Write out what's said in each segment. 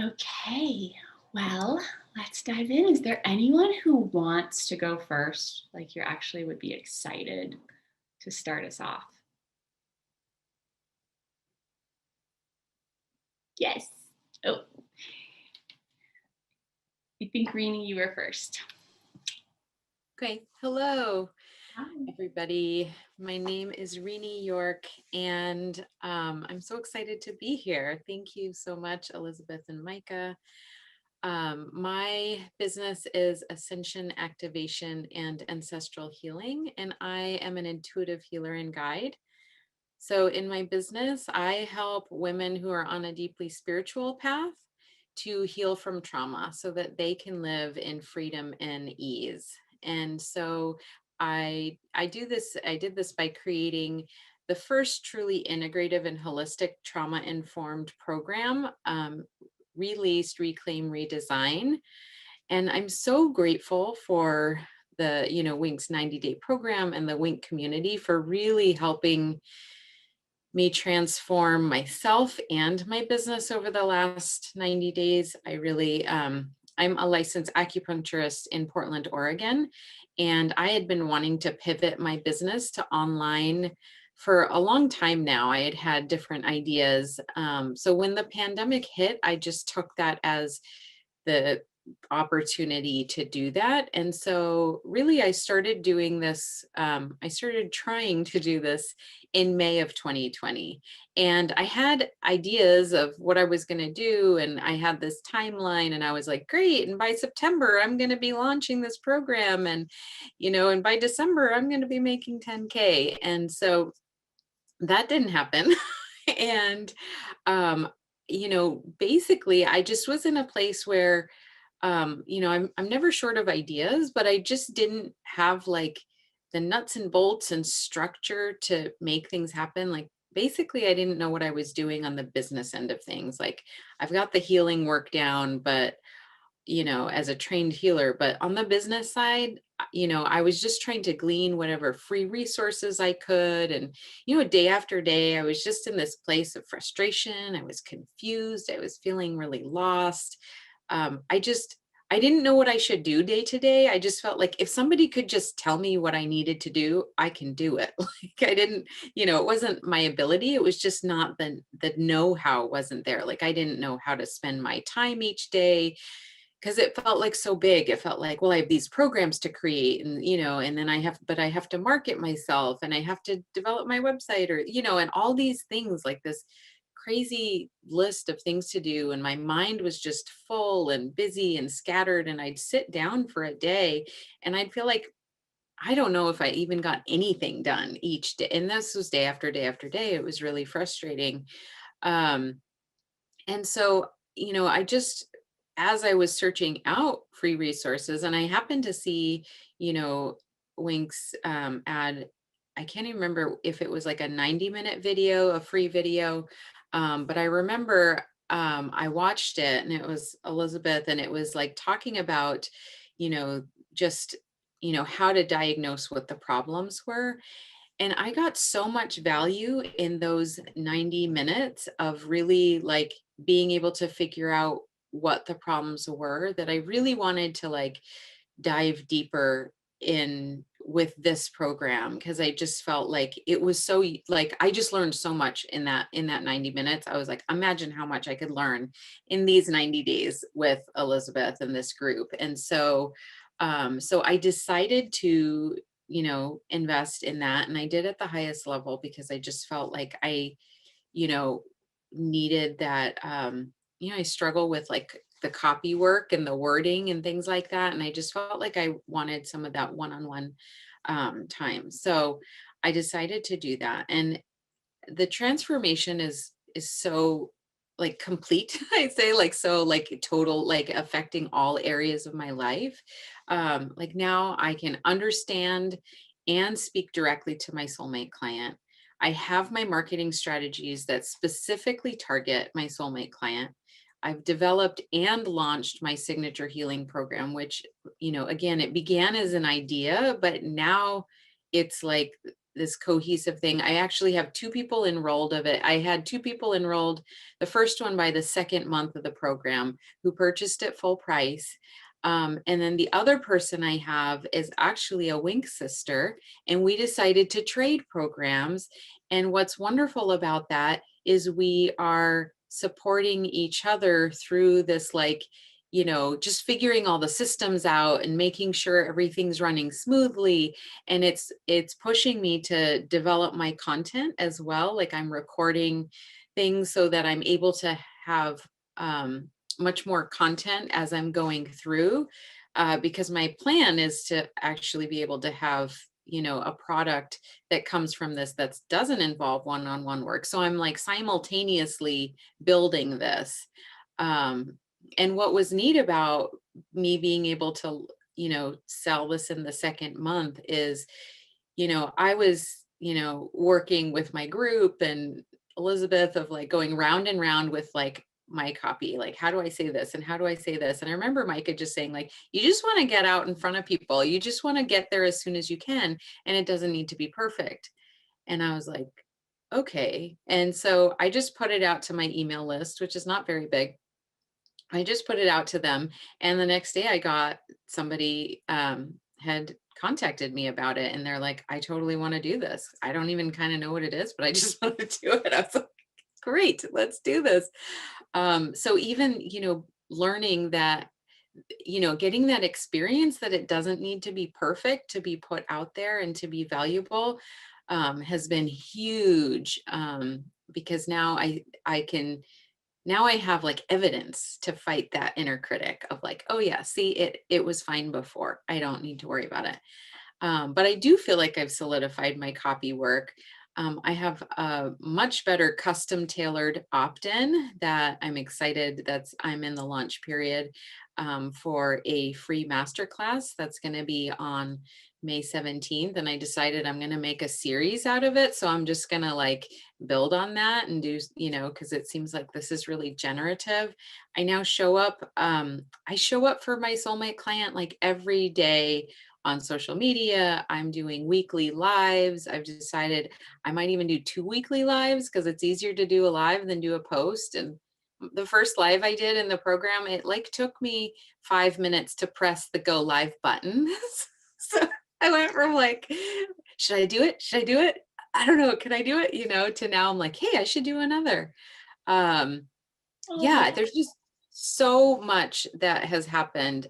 Okay, well, let's dive in. Is there anyone who wants to go first? Like you actually would be excited to start us off? Yes. Oh, I think Rini, you were first. Okay, hello Hi. everybody. My name is Rini York, and I'm so excited to be here. Thank you so much, Elizabeth and Micah. My business is Ascension Activation and Ancestral Healing, and I am an intuitive healer and guide. So, in my business, I help women who are on a deeply spiritual path to heal from trauma so that they can live in freedom and ease. And so I did this by creating the first truly integrative and holistic trauma informed program, released, reclaim, redesign. And I'm so grateful for the WINC's 90-day program and the WINC community for really helping me transform myself and my business over the last 90 days. I'm a licensed acupuncturist in Portland, Oregon, and I had been wanting to pivot my business to online for a long time now. I had had different ideas. So when the pandemic hit, I just took that as the opportunity to do that. And so really I started doing this, I started trying to do this in May of 2020. And I had ideas of what I was going to do. And I had this timeline and I was like, great. And by September, I'm going to be launching this program. And by December, I'm going to be making 10K. And so that didn't happen. and, um, basically I just was in a place where I'm never short of ideas, but I just didn't have like the nuts and bolts and structure to make things happen. Like basically I didn't know what I was doing on the business end of things. Like I've got the healing work down, but as a trained healer, but on the business side, I was just trying to glean whatever free resources I could. And, day after day, I was just in this place of frustration. I was confused. I was feeling really lost. I didn't know what I should do day to day. I just felt like if somebody could just tell me what I needed to do, I can do it. Like I didn't, it wasn't my ability. It was just not the know-how wasn't there. Like I didn't know how to spend my time each day because it felt like so big. It felt like, well, I have these programs to create and then I have to market myself and I have to develop my website and all these things like this crazy list of things to do. And my mind was just full and busy and scattered. And I'd sit down for a day and I'd feel like, I don't know if I even got anything done each day. And this was day after day after day. It was really frustrating. Um, and so, I just, as I was searching out free resources, and I happened to see, Wink's ad. I can't even remember if it was like a 90-minute video, a free video. But I remember I watched it and it was Elizabeth, and it was like talking about, you know, just, how to diagnose what the problems were. And I got so much value in those 90 minutes of really like being able to figure out what the problems were that I really wanted to like dive deeper in with this program because I just felt like it was so like I just learned so much in that 90 minutes. I was like, imagine how much I could learn in these 90 days with Elizabeth and this group. And so I decided to invest in that. And I did at the highest level because I just felt like I, you know, needed that. I struggle with like the copy work and the wording and things like that. And I just felt like I wanted some of that one-on-one time. So I decided to do that. And the transformation is so like complete. I'd say like so like total like affecting all areas of my life. Like now I can understand and speak directly to my soulmate client. I have my marketing strategies that specifically target my soulmate client. I've developed and launched my signature healing program, which, again, it began as an idea, but now it's like this cohesive thing. I actually have 2 people enrolled of it. I had 2 people enrolled, the first one by the second month of the program, who purchased it full price. And then the other person I have is actually a Wink sister, and we decided to trade programs. And what's wonderful about that is we are supporting each other through this, like, just figuring all the systems out and making sure everything's running smoothly. And it's pushing me to develop my content as well. Like, I'm recording things so that I'm able to have much more content as I'm going through, because my plan is to actually be able to have, a product that comes from this that doesn't involve one-on-one work. So I'm like simultaneously building this. Um, and what was neat about me being able to, sell this in the second month is, I was, working with my group and Elizabeth, of like going round and round with like my copy, like, how do I say this and how do I say this? And I remember Micah just saying, like, you just want to get out in front of people, you just want to get there as soon as you can, and it doesn't need to be perfect. And I was like, okay. And so I just put it out to my email list, which is not very big. I just put it out to them, and the next day I got somebody had contacted me about it, and they're like, I totally want to do this. I don't even kind of know what it is, but I just want to do it. I was like, great, let's do this. So even, learning that, getting that experience, that it doesn't need to be perfect to be put out there and to be valuable, has been huge, because now I have like evidence to fight that inner critic of like, oh yeah, see, it was fine before. I don't need to worry about it. But I do feel like I've solidified my copy work. I have a much better custom tailored opt-in that I'm excited I'm in the launch period, for a free masterclass that's going to be on May 17th. And I decided I'm going to make a series out of it. So I'm just going to like build on that and do, because it seems like this is really generative. I now I show up for my soulmate client like every day on social media. I'm doing weekly lives. I've decided I might even do 2 weekly lives because it's easier to do a live than do a post. And the first live I did in the program, it like took me 5 minutes to press the go live button. So I went from like, should I do it? Should I do it? I don't know. Can I do it? To now I'm like, hey, I should do another. Yeah, there's just so much that has happened.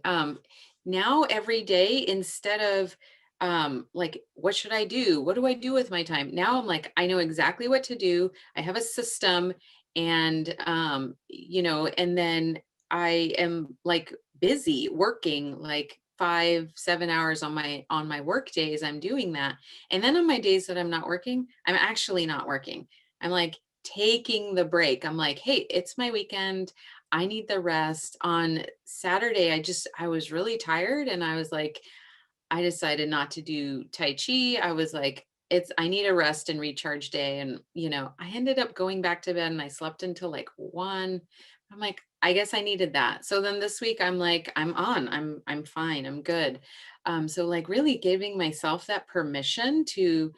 Now every day, instead of like, what should I do? What do I do with my time? Now I'm like, I know exactly what to do. I have a system, and and then I am like busy working like 5-7 hours on my work days. I'm doing that. And then on my days that I'm not working, I'm actually not working. I'm like taking the break. I'm like, hey, it's my weekend. I need the rest. On Saturday, I was really tired, and I was like, I decided not to do Tai Chi. I was like, I need a rest and recharge day. And, I ended up going back to bed and I slept until like 1. I'm like, I guess I needed that. So then this week I'm like, I'm fine. I'm good. So like really giving myself that permission to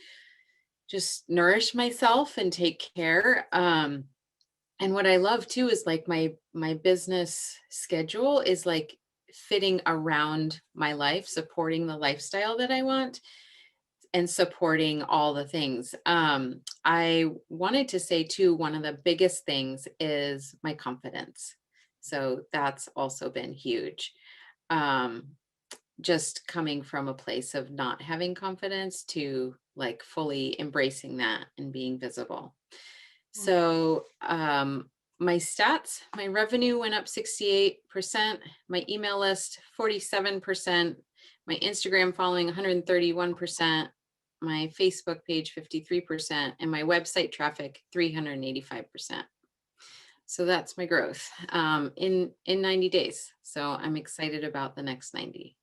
just nourish myself and take care. And what I love too is like my business schedule is like fitting around my life, supporting the lifestyle that I want and supporting all the things. I wanted to say too, one of the biggest things is my confidence. So that's also been huge. Um, just coming from a place of not having confidence to like fully embracing that and being visible. So my stats, my revenue went up 68%, my email list 47%, my Instagram following 131%, my Facebook page 53%, and my website traffic 385%. So that's my growth in 90 days. So I'm excited about the next 90.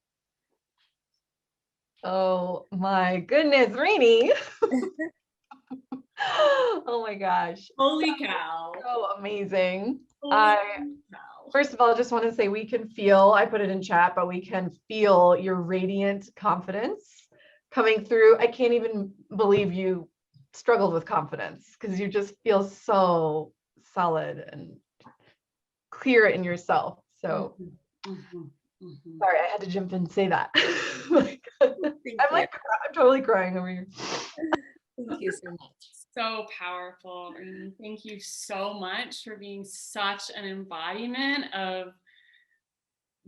Oh my goodness, Rainey. Oh my gosh. Holy cow. So amazing. Holy cow. First of all, I just want to say we can feel, I put it in chat, but we can feel your radiant confidence coming through. I can't even believe you struggled with confidence because you just feel so solid and clear in yourself. So sorry, I had to jump in and say that. Like, I'm totally crying over here. Thank you so much. So powerful, Rini. Thank you so much for being such an embodiment of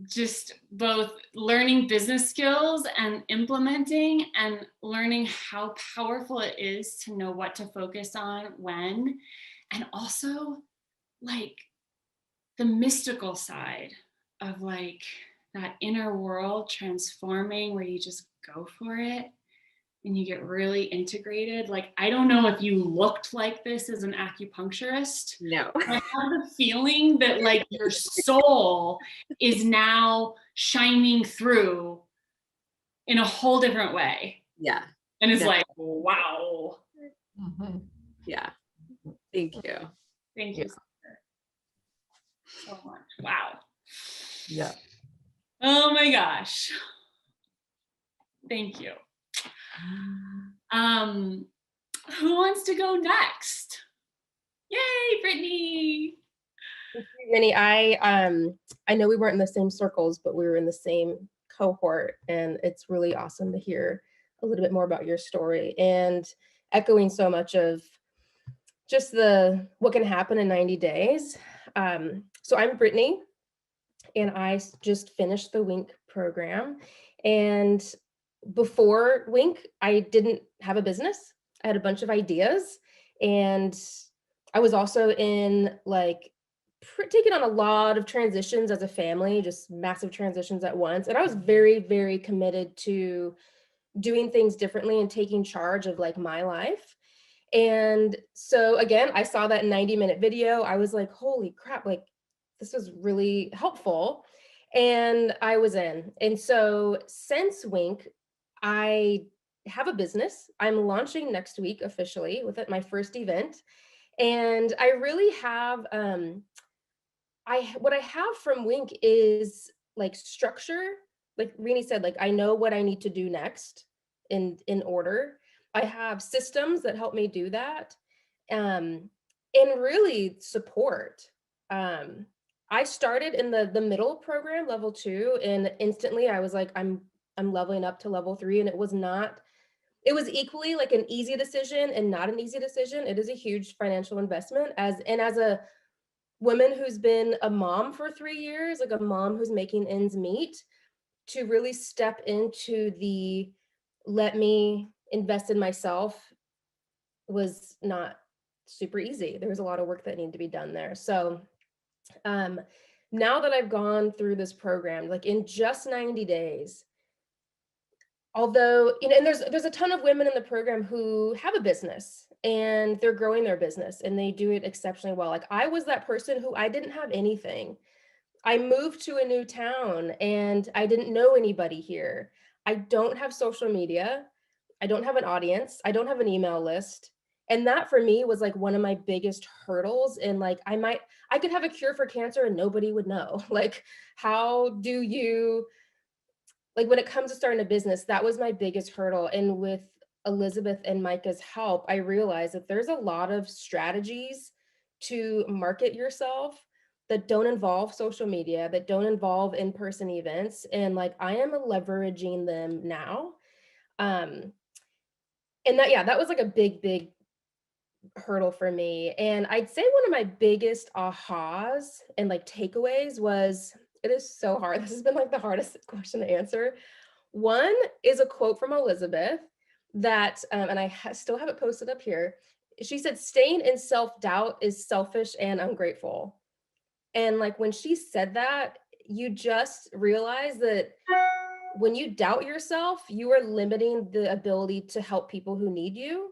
just both learning business skills and implementing, and learning how powerful it is to know what to focus on when, and also like the mystical side of like that inner world transforming where you just go for it and you get really integrated. Like, I don't know if you looked like this as an acupuncturist. No. I have the feeling that like your soul is now shining through in a whole different way. Yeah. And it's Definitely. like, wow. Yeah. Thank you. Thank you so much. Wow. Yeah. Oh my gosh. Thank you. Who wants to go next? Yay, Brittany. Minnie, I know we weren't in the same circles, but we were in the same cohort, and it's really awesome to hear a little bit more about your story, and echoing so much of just what can happen in 90 days. So I'm Brittany, and I just finished the WINC program. And before WINC, I didn't have a business. I had a bunch of ideas, and I was also in like taking on a lot of transitions as a family, just massive transitions at once. And I was very, very committed to doing things differently and taking charge of like my life. And so again, I saw that 90-minute video. I was like, holy crap, like this was really helpful. And I was in. And so since WINC, I have a business. I'm launching next week officially with it, my first event. And I really have what I have from WINC is like structure. Like Rini said, like I know what I need to do next in order. I have systems that help me do that. And really support. I started in the middle program, level 2, and instantly I was like, I'm leveling up to level 3, and it was equally like an easy decision and not an easy decision. It is a huge financial investment as a woman who's been a mom for 3 years, like a mom who's making ends meet, to really step into the let me invest in myself was not super easy. There was a lot of work that needed to be done there. So now that I've gone through this program, like in just 90 days, although, and there's a ton of women in the program who have a business and they're growing their business and they do it exceptionally well. Like I was that person who I didn't have anything. I moved to a new town and I didn't know anybody here. I don't have social media. I don't have an audience. I don't have an email list. And that for me was like one of my biggest hurdles. And like, I could have a cure for cancer and nobody would know. Like, how do you, like when it comes to starting a business, that was my biggest hurdle. And with Elizabeth and Micah's help, I realized that there's a lot of strategies to market yourself that don't involve social media, that don't involve in-person events. And like, I am leveraging them now. And that was like a big hurdle for me. And I'd say one of my biggest ahas and like takeaways was, it is so hard. This has been like the hardest question to answer. One is a quote from Elizabeth that, and I still have it posted up here. She said, staying in self-doubt is selfish and ungrateful. And like when she said that, you just realize that when you doubt yourself, you are limiting the ability to help people who need you.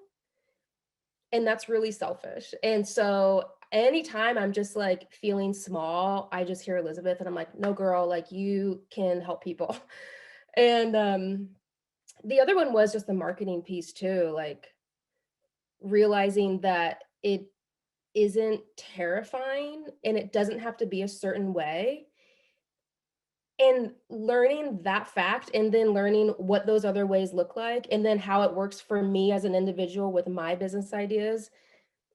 And that's really selfish. And so anytime I'm just like feeling small, I just hear Elizabeth and I'm like, no, girl, like you can help people. And the other one was just the marketing piece too, like realizing that it isn't terrifying and it doesn't have to be a certain way. And learning that fact and then learning what those other ways look like and then how it works for me as an individual with my business ideas.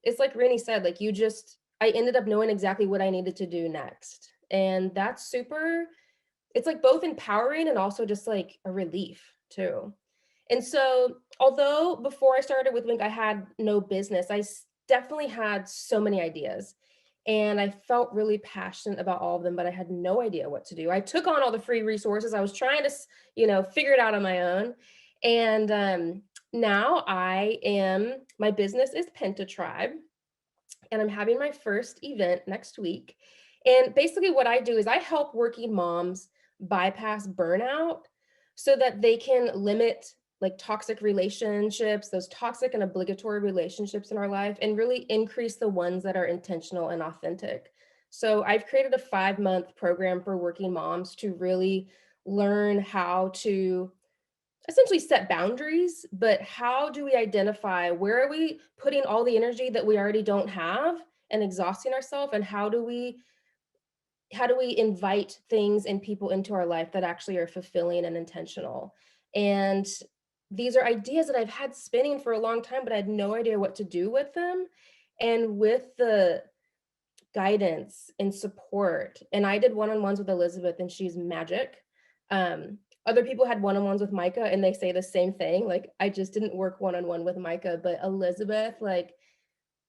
It's like Rennie said, like I ended up knowing exactly what I needed to do next. And that's super, it's like both empowering and also just like a relief too. And so, although before I started with Wink, I had no business, definitely had so many ideas. And I felt really passionate about all of them, but I had no idea what to do. I took on all the free resources. I was trying to, figure it out on my own. And now my business is Penta Tribe, and I'm having my first event next week. And basically, what I do is I help working moms bypass burnout so that they can limit like toxic relationships, those toxic and obligatory relationships in our life, and really increase the ones that are intentional and authentic. So I've created a 5-month program for working moms to really learn how to essentially set boundaries, but how do we identify where are we putting all the energy that we already don't have and exhausting ourselves, and how do we invite things and people into our life that actually are fulfilling and intentional. And these are ideas that I've had spinning for a long time, but I had no idea what to do with them. And with the guidance and support, and I did one-on-ones with Elizabeth and she's magic. Other people had one-on-ones with Micah and they say the same thing. Like, I just didn't work one-on-one with Micah, but Elizabeth, like,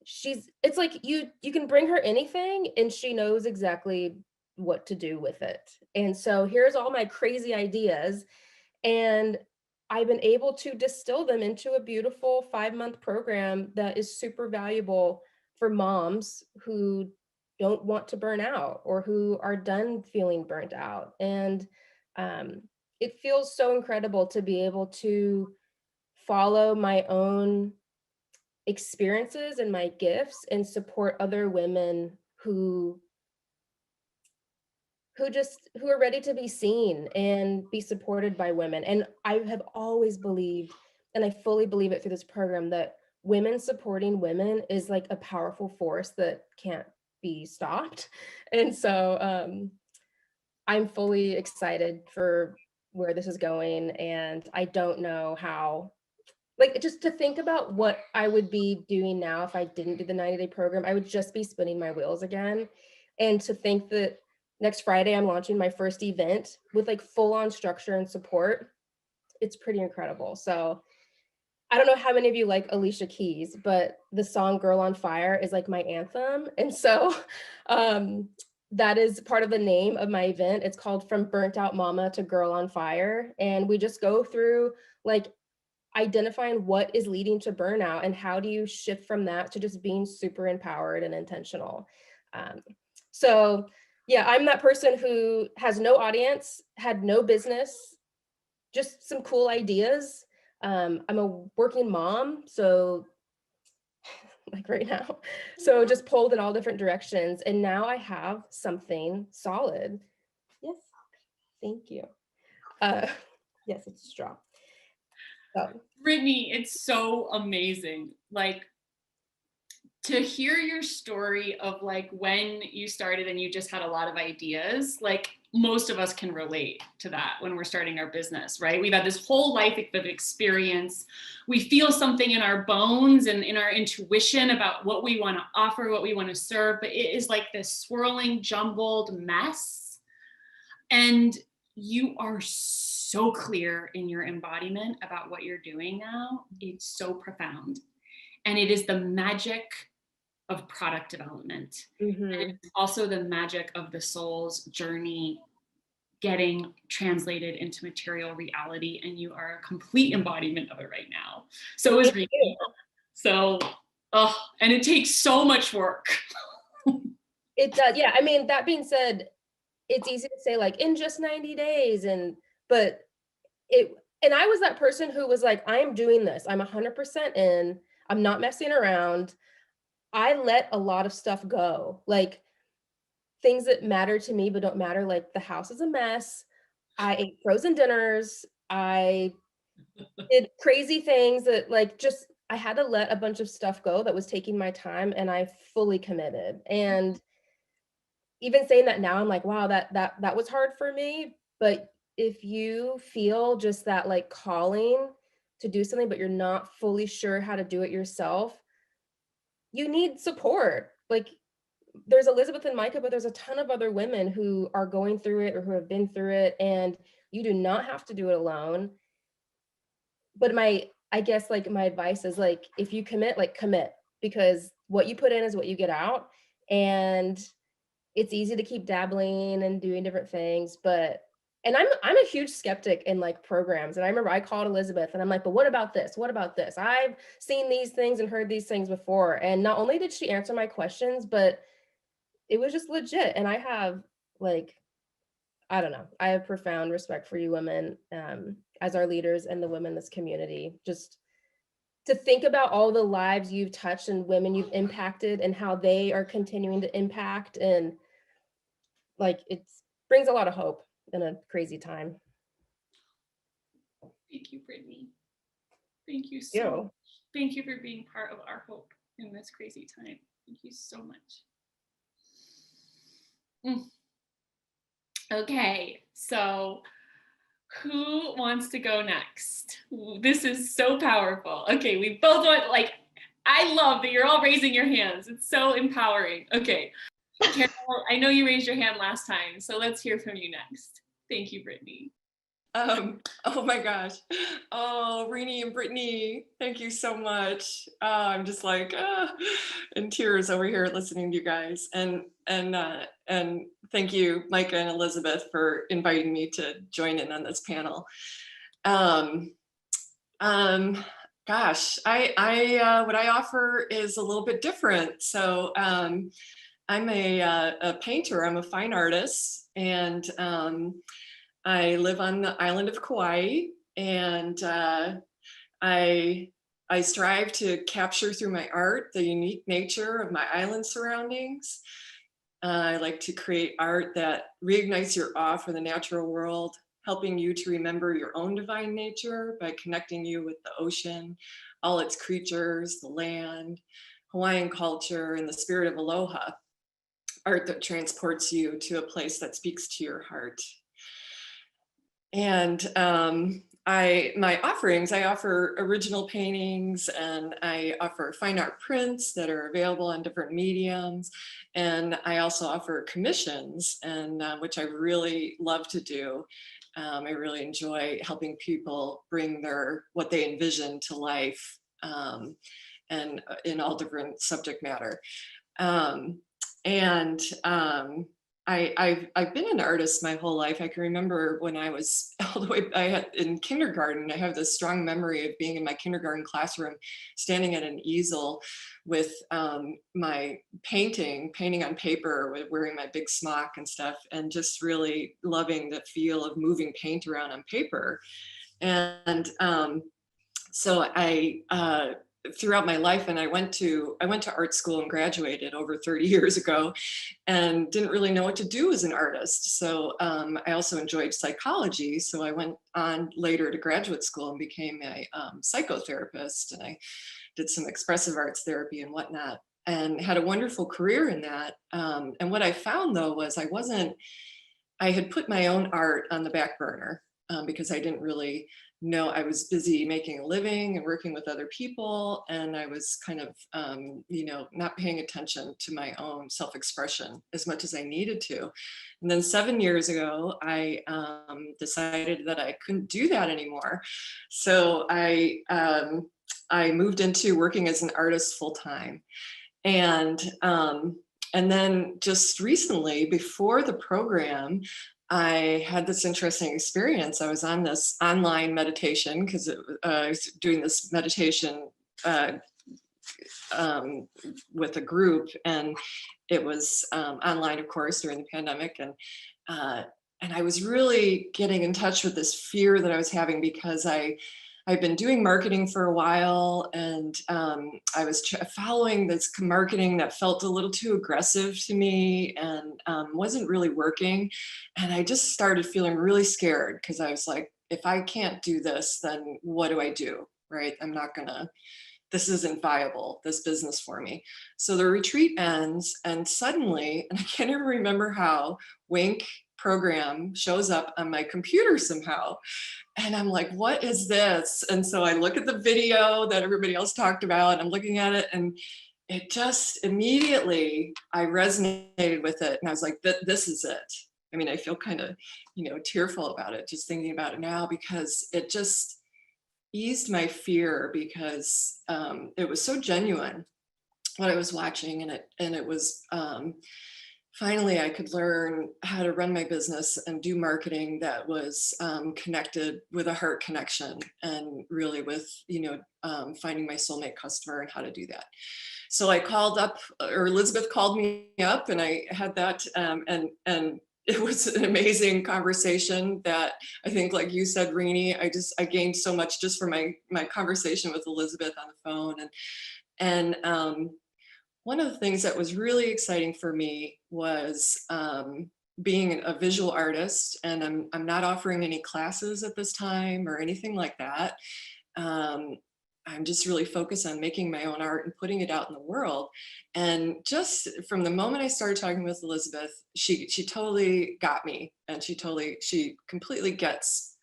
it's like you can bring her anything and she knows exactly what to do with it. And so here's all my crazy ideas, and I've been able to distill them into a beautiful 5-month program that is super valuable for moms who don't want to burn out or who are done feeling burnt out. And it feels so incredible to be able to follow my own experiences and my gifts and support other women who are ready to be seen and be supported by women. And I have always believed, and I fully believe it through this program, that women supporting women is like a powerful force that can't be stopped. And so I'm fully excited for where this is going. And I don't know how, like, just to think about what I would be doing now if I didn't do the 90-day program, I would just be spinning my wheels again. And to think that next Friday I'm launching my first event with like full on structure and support, it's pretty incredible. So I don't know how many of you like Alicia Keys, but the song Girl on Fire is like my anthem. And so that is part of the name of my event. It's called From Burnt Out Mama to Girl on Fire. And we just go through like identifying what is leading to burnout and how do you shift from that to just being super empowered and intentional. So yeah, I'm that person who has no audience, had no business, just some cool ideas. I'm a working mom, so like right now, so just pulled in all different directions, and now I have something solid. Yes, thank you. Yes, it's a straw. So Brittany, it's so amazing. Like, to hear your story of like when you started and you just had a lot of ideas, like most of us can relate to that when we're starting our business, right? We've had this whole life of experience. We feel something in our bones and in our intuition about what we want to offer, what we want to serve, but it is like this swirling, jumbled mess. And you are so clear in your embodiment about what you're doing now. It's so profound. And it is the magic of product development. mm-hmm. And it's also the magic of the soul's journey getting translated into material reality. And you are a complete embodiment of it right now. So is Rita. So, and it takes so much work. It does. Yeah. I mean, that being said, it's easy to say like in just 90 days. And I was that person who was like, I am doing this. I'm 100% in. I'm not messing around. I let a lot of stuff go, like things that matter to me but don't matter, like the house is a mess. I ate frozen dinners. I did crazy things that like just I had to let a bunch of stuff go that was taking my time, and I fully committed. And even saying that now, I'm like, wow, that was hard for me. But if you feel just that like calling to do something, but you're not fully sure how to do it yourself, you need support. Like there's Elizabeth and Micah, but there's a ton of other women who are going through it or who have been through it, and you do not have to do it alone. But I guess like my advice is like, if you commit, like commit, because what you put in is what you get out. And it's easy to keep dabbling and doing different things, but and I'm a huge skeptic in like programs. And I remember I called Elizabeth and I'm like, but what about this? What about this? I've seen these things and heard these things before. And not only did she answer my questions, but it was just legit. And I have like, I don't know, I have profound respect for you women as our leaders and the women in this community. Just to think about all the lives you've touched and women you've impacted and how they are continuing to impact, and like it brings a lot of hope in a crazy time. Thank you, Brittany. Thank you so You. much. Thank you for being part of our hope in this crazy time. Thank you so much. Okay, so who wants to go next? This is so powerful. Okay, we both want, like, I love that you're all raising your hands. It's so empowering. Okay, Carol, I know you raised your hand last time, so let's hear from you next. Thank you, Brittany. Oh my gosh. Oh, Renee and Brittany, thank you so much. I'm just like in tears over here listening to you guys. And thank you, Micah and Elizabeth, for inviting me to join in on this panel. Gosh, I what I offer is a little bit different. So I'm a painter. I'm a fine artist, and I live on the island of Kauai, and I strive to capture through my art the unique nature of my island surroundings. I like to create art that reignites your awe for the natural world, helping you to remember your own divine nature by connecting you with the ocean, all its creatures, the land, Hawaiian culture, and the spirit of aloha. Art that transports you to a place that speaks to your heart. And my offerings, I offer original paintings, and I offer fine art prints that are available on different mediums. And I also offer commissions, and which I really love to do. I really enjoy helping people bring what they envision to life, and in all different subject matter. I've been an artist my whole life. I can remember when I was all the way in kindergarten. I have this strong memory of being in my kindergarten classroom, standing at an easel with my painting on paper, wearing my big smock and stuff, and just really loving the feel of moving paint around on paper. And so I throughout my life, and I went to art school and graduated over 30 years ago, and didn't really know what to do as an artist. So I also enjoyed psychology. So I went on later to graduate school and became a psychotherapist, and I did some expressive arts therapy and whatnot, and had a wonderful career in that. And what I found though was I had put my own art on the back burner because I didn't really know. I was busy making a living and working with other people, and I was kind of, not paying attention to my own self-expression as much as I needed to. And then 7 years ago, I decided that I couldn't do that anymore. So I moved into working as an artist full-time. And then just recently, before the program, I had this interesting experience. I was on this online meditation because I was doing this meditation with a group, and it was online, of course, during the pandemic. And I was really getting in touch with this fear that I was having because I've been doing marketing for a while, and I was following this marketing that felt a little too aggressive to me, and wasn't really working. And I just started feeling really scared because I was like, if I can't do this, then what do I do, right? I'm not gonna this isn't viable, this business for me. So the retreat ends, and suddenly, and I can't even remember how, WINC program shows up on my computer somehow. And I'm like, what is this? And so I look at the video that everybody else talked about, and I'm looking at it, and it just immediately, I resonated with it. And I was like, this is it. I mean, I feel kind of, tearful about it, just thinking about it now, because it just eased my fear, because it was so genuine what I was watching, and it was finally I could learn how to run my business and do marketing that was connected with a heart connection, and really with finding my soulmate customer and how to do that. So I called up, or Elizabeth called me up, and I had that, and it was an amazing conversation that I think, like you said, Rini, I gained so much just from my conversation with Elizabeth on the phone. And one of the things that was really exciting for me was being a visual artist, and I'm not offering any classes at this time or anything like that. I'm just really focused on making my own art and putting it out in the world. And just from the moment I started talking with Elizabeth, she totally got me, and she completely gets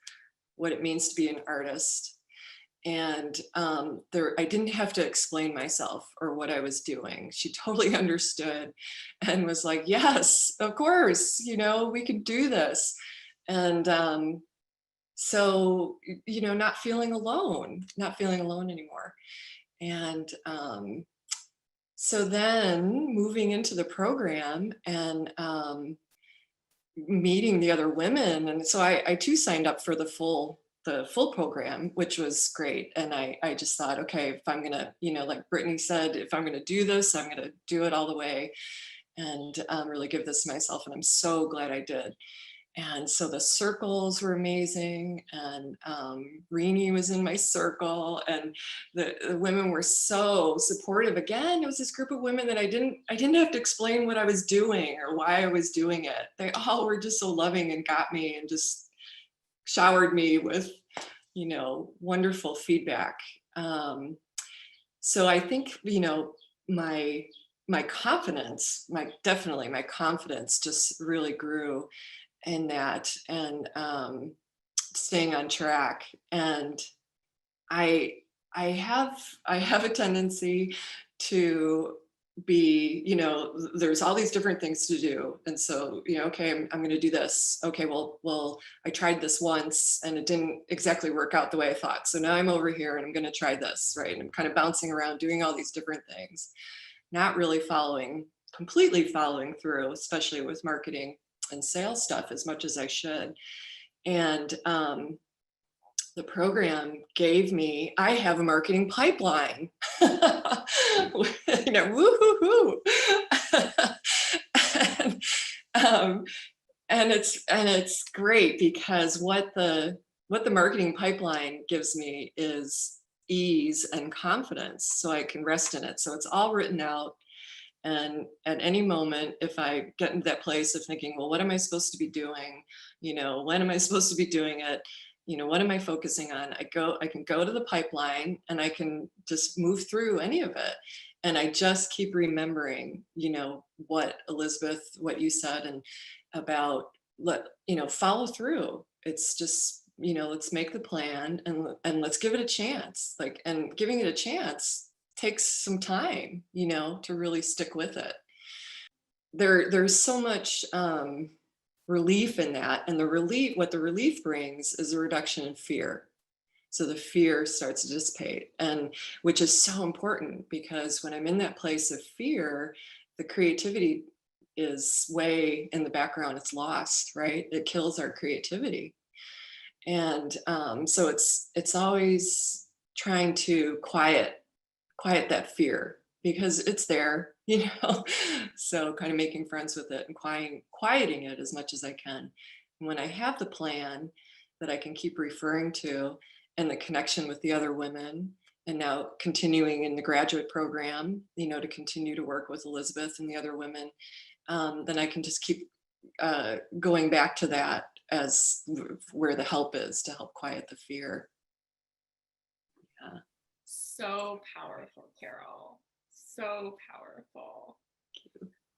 what it means to be an artist. And I didn't have to explain myself or what I was doing. She totally understood and was like, yes, of course, we could do this. And so, not feeling alone anymore. And so then moving into the program and meeting the other women. And so I too signed up for the full program, which was great. And I just thought, okay, if I'm gonna, like Brittany said, if I'm gonna do this, I'm gonna do it all the way and really give this to myself. And I'm so glad I did. And so the circles were amazing, and Rini was in my circle, and the women were so supportive. Again, it was this group of women that I didn't have to explain what I was doing or why I was doing it. They all were just so loving and got me and just showered me with, wonderful feedback. So I think, my confidence, definitely my confidence just really grew in that, and staying on track. And I have a tendency to be, there's all these different things to do. And so, okay, I'm going to do this. Okay, well, I tried this once and it didn't exactly work out the way I thought. So now I'm over here and I'm going to try this, right? And I'm kind of bouncing around doing all these different things, not really completely following through, especially with marketing and sales stuff as much as I should. And the program gave me, I have a marketing pipeline. Woo-hoo-hoo. And it's great, because what the marketing pipeline gives me is ease and confidence, so I can rest in it. So it's all written out. And at any moment, if I get into that place of thinking, well, what am I supposed to be doing? When am I supposed to be doing it? What am I focusing on? I can go to the pipeline and I can just move through any of it. And I just keep remembering, what Elizabeth, what you said, and about follow through. It's just, let's make the plan and let's give it a chance. And giving it a chance takes some time, to really stick with it. There's so much relief in that. And what the relief brings is a reduction in fear. So the fear starts to dissipate, and which is so important, because when I'm in that place of fear, the creativity is way in the background. It's lost, right? It kills our creativity. And so it's always trying to quiet that fear, because it's there, so kind of making friends with it and quieting it as much as I can. And when I have the plan that I can keep referring to, and the connection with the other women, and now continuing in the graduate program, to continue to work with Elizabeth and the other women, then I can just keep going back to that as where the help is, to help quiet the fear. Yeah. so powerful, Carol. So powerful.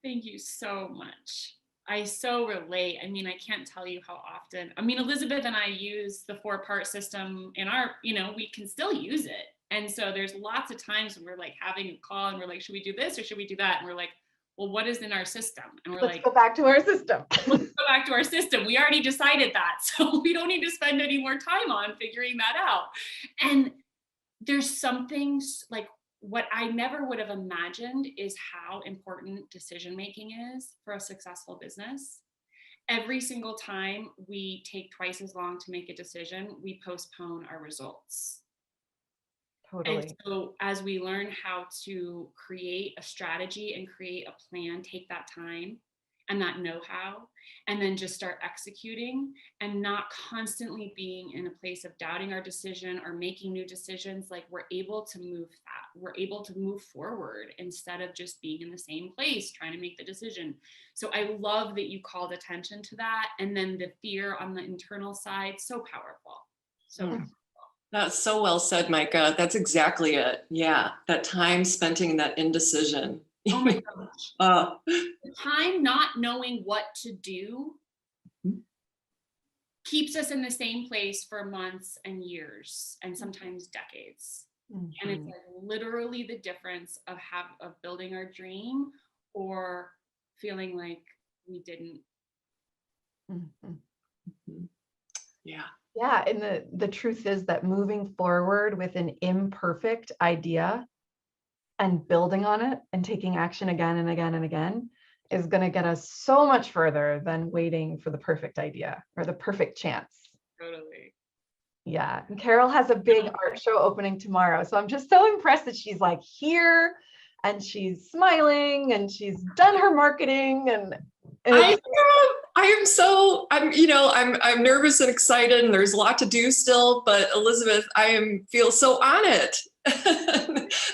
Thank you so much. I so relate. I mean, I can't tell you how often, I mean, Elizabeth and I use the 4-part system in our, we can still use it. And so there's lots of times when we're like having a call and we're like, should we do this or should we do that? And we're like, well, what is in our system? And we're Let's like, go back to our system. let's go back to our system. We already decided that. So we don't need to spend any more time on figuring that out. And there's something like, what I never would have imagined is how important decision-making is for a successful business. Every single time we take twice as long to make a decision, we postpone our results. Totally. And so as we learn how to create a strategy and create a plan, take that time and that know-how, and then just start executing and not constantly being in a place of doubting our decision or making new decisions, like we're able to move forward instead of just being in the same place trying to make the decision. So I love that you called attention to that. And then the fear on the internal side, so powerful. So powerful. That's so well said, Micah. That's exactly it. Yeah, that time spent in that indecision. Oh my gosh. The time not knowing what to do keeps us in the same place for months and years and sometimes decades. And it's like literally the difference of building our dream or feeling like we didn't. Yeah. Yeah, and the truth is that moving forward with an imperfect idea and building on it and taking action again and again and again is going to get us so much further than waiting for the perfect idea or the perfect chance. Totally. Yeah, and Carol has a big art show opening tomorrow. So I'm just so impressed that she's like here and she's smiling and she's done her marketing and I'm nervous and excited and there's a lot to do still, but Elizabeth, feel so on it.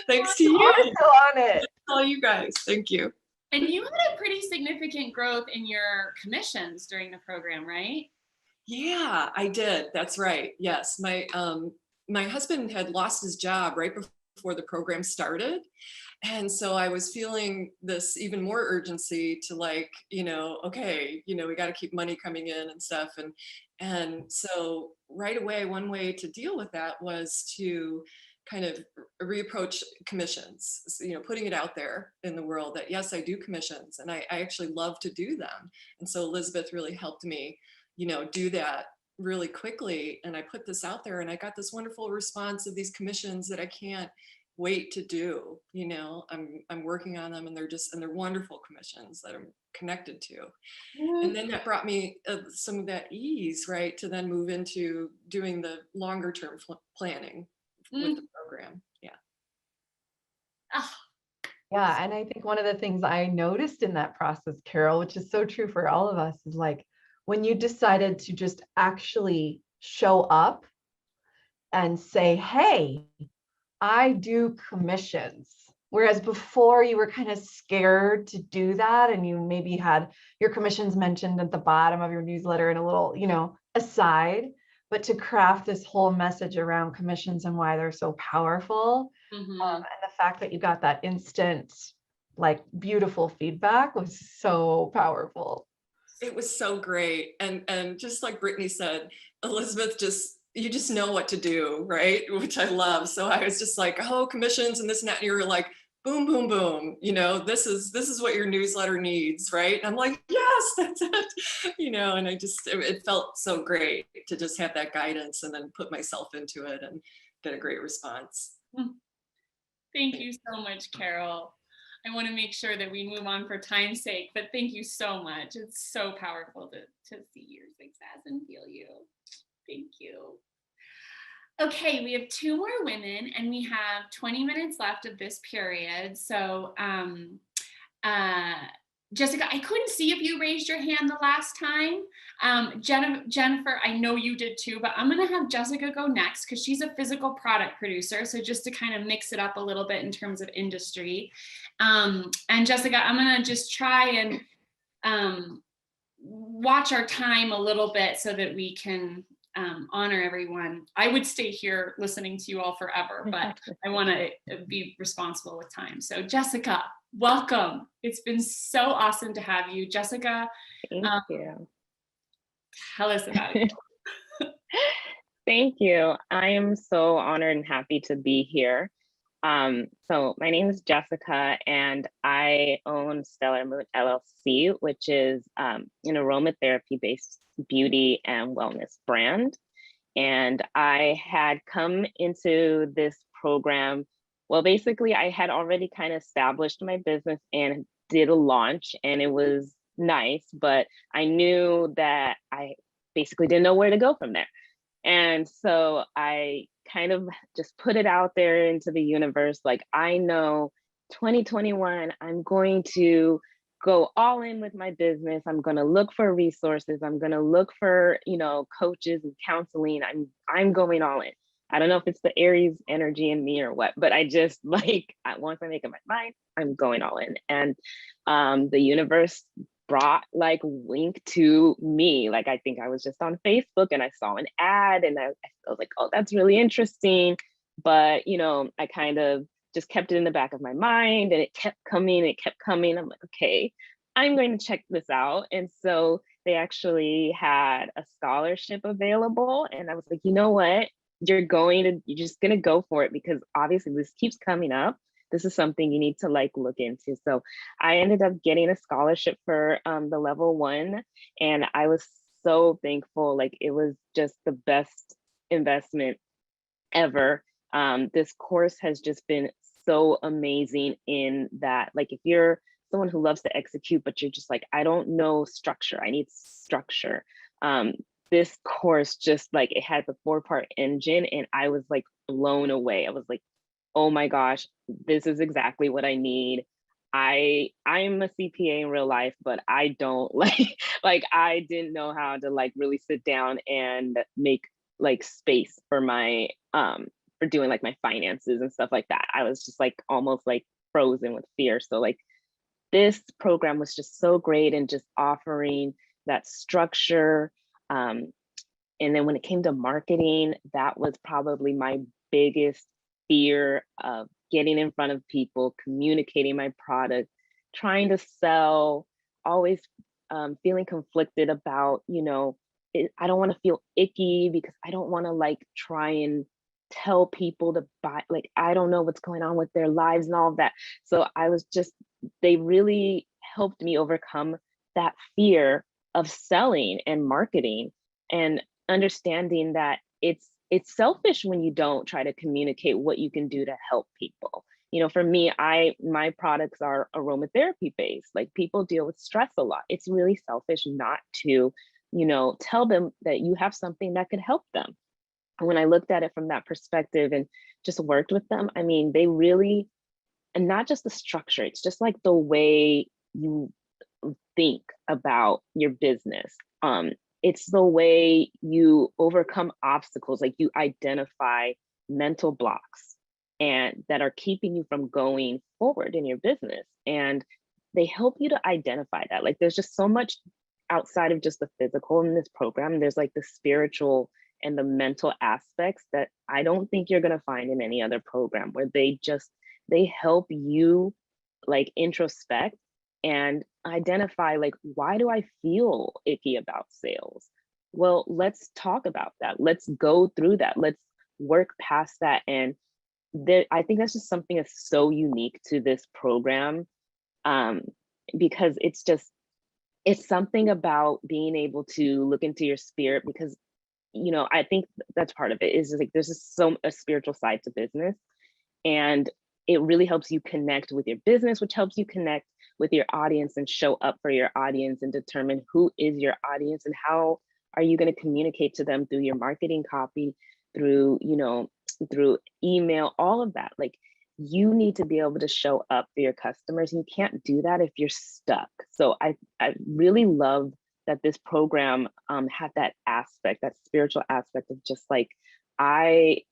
Thanks to you. I'm still on it. All you guys, thank you. And you had a pretty significant growth in your commissions during the program, right? Yeah, I did. That's right. Yes, my husband had lost his job right before the program started. And so I was feeling this even more urgency to okay, we got to keep money coming in and stuff. And so right away, one way to deal with that was to kind of reapproach commissions, putting it out there in the world that, yes, I do commissions and I actually love to do them. And so Elizabeth really helped me, do that really quickly. And I put this out there and I got this wonderful response of these commissions that I can't wait to do. I'm working on them and they're wonderful commissions that I'm connected to. And then that brought me some of that ease, right, to then move into doing the longer term planning with the program. Yeah. Yeah, and I think one of the things I noticed in that process, Carol, which is so true for all of us, is like when you decided to just actually show up and say, hey, I do commissions. Whereas before you were kind of scared to do that and you maybe had your commissions mentioned at the bottom of your newsletter in a little, aside, but to craft this whole message around commissions and why they're so powerful. And the fact that you got that instant, beautiful feedback was so powerful. It was so great. And just like Brittany said, Elizabeth, you just know what to do, right? Which I love. So I was just like, oh, commissions and this and that. And you were like, boom, boom, boom. This is what your newsletter needs, right? And I'm like, yes, that's it. And it felt so great to just have that guidance and then put myself into it and get a great response. Thank you so much, Carol. I want to make sure that we move on for time's sake, but thank you so much. It's so powerful to see your success and feel you. Thank you. Okay, we have 2 more women and we have 20 minutes left of this period. So Jessica, I couldn't see if you raised your hand the last time. Jennifer, I know you did too, but I'm gonna have Jessica go next because she's a physical product producer. So just to kind of mix it up a little bit in terms of industry. And Jessica, I'm gonna just try and watch our time a little bit so that we can honor everyone. I would stay here listening to you all forever, but I want to be responsible with time. So Jessica, welcome. It's been so awesome to have you. Jessica, Thank you. tell us about it. Thank you. I am so honored and happy to be here. So my name is Jessica, and I own Stellar Moon LLC, which is an aromatherapy-based beauty and wellness brand. And I had come into this program, well, basically I had already kind of established my business and did a launch, and it was nice, but I knew that I basically didn't know where to go from there. And so I kind of just put it out there into the universe. Like, I know 2021, I'm going to go all in with my business. I'm going to look for resources. I'm going to look for, coaches and counseling. I'm going all in. I don't know if it's the Aries energy in me or what, but I just once I make up my mind, I'm going all in. And the universe brought like WINC to me. Like, I think I was just on Facebook and I saw an ad and I was like, oh, that's really interesting. But, I kind of just kept it in the back of my mind, and it kept coming, I'm like, okay, I'm going to check this out. And so they actually had a scholarship available. And I was like, you know what? You're just going to go for it, because obviously this keeps coming up. This is something you need to look into. So I ended up getting a scholarship for the level 1, and I was so thankful. Like, it was just the best investment ever. This course has just been so amazing in that, like, if you're someone who loves to execute, but you're just like, I don't know structure, I need structure. This course just it had the 4-part engine, and I was like blown away. I was like, oh my gosh, this is exactly what I need. I'm a CPA in real life, but I don't I didn't know how to really sit down and make space for my for doing my finances and stuff like that. I was just almost frozen with fear. So this program was just so great, and just offering that structure. And then when it came to marketing, that was probably my biggest fear, of getting in front of people, communicating my product, trying to sell, always feeling conflicted about, I don't want to feel icky, because I don't want to try and tell people to buy, I don't know what's going on with their lives and all of that. So they really helped me overcome that fear of selling and marketing, and understanding that it's selfish when you don't try to communicate what you can do to help people. For me, my products are aromatherapy based. People deal with stress a lot. It's really selfish not to, tell them that you have something that could help them. When I looked at it from that perspective and just worked with them, I mean, they really, and not just the structure, it's just the way you think about your business. It's the way you overcome obstacles, you identify mental blocks and that are keeping you from going forward in your business. And they help you to identify that. There's just so much outside of just the physical in this program. There's the spiritual and the mental aspects that I don't think you're going to find in any other program, where they help you introspect and identify why do I feel icky about sales? Well, let's talk about that. Let's go through that. Let's work past that. And I think that's just something that's so unique to this program, because it's something about being able to look into your spirit, because I think that's part of it, is there's a spiritual side to business, and it really helps you connect with your business, which helps you connect with your audience and show up for your audience and determine who is your audience and how are you going to communicate to them through your marketing copy, through email, all of that. You need to be able to show up for your customers. You can't do that if you're stuck. So I really love that this program had that aspect, that spiritual aspect of just I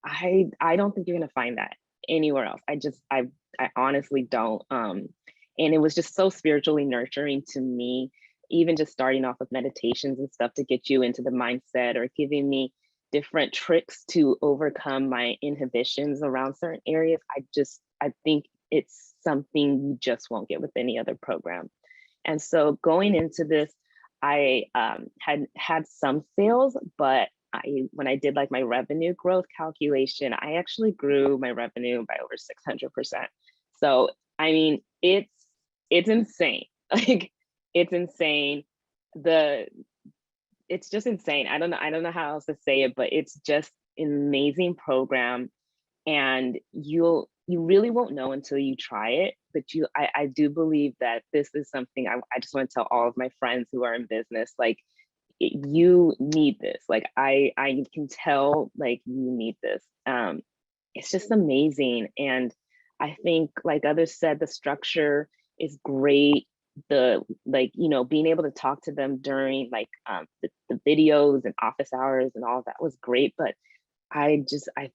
don't think you're going to find that anywhere else. I honestly don't. And it was just so spiritually nurturing to me. even just starting off with meditations and stuff to get you into the mindset, or giving me different tricks to overcome my inhibitions around certain areas. I think it's something you just won't get with any other program. And so going into this, I had some sales, but when I did like my revenue growth calculation, I actually grew my revenue by over 600%. So, I mean, it's insane. Like, it's insane. It's just insane. I don't know how else to say it, but it's just an amazing program. And you really won't know until you try it. But I do believe that this is something I just want to tell all of my friends who are in business, like, you need this. Like, I can tell, like, you need this. It's just amazing. And I think, like others said, the structure is great. Being able to talk to them during like the videos and office hours and all of that was great. But I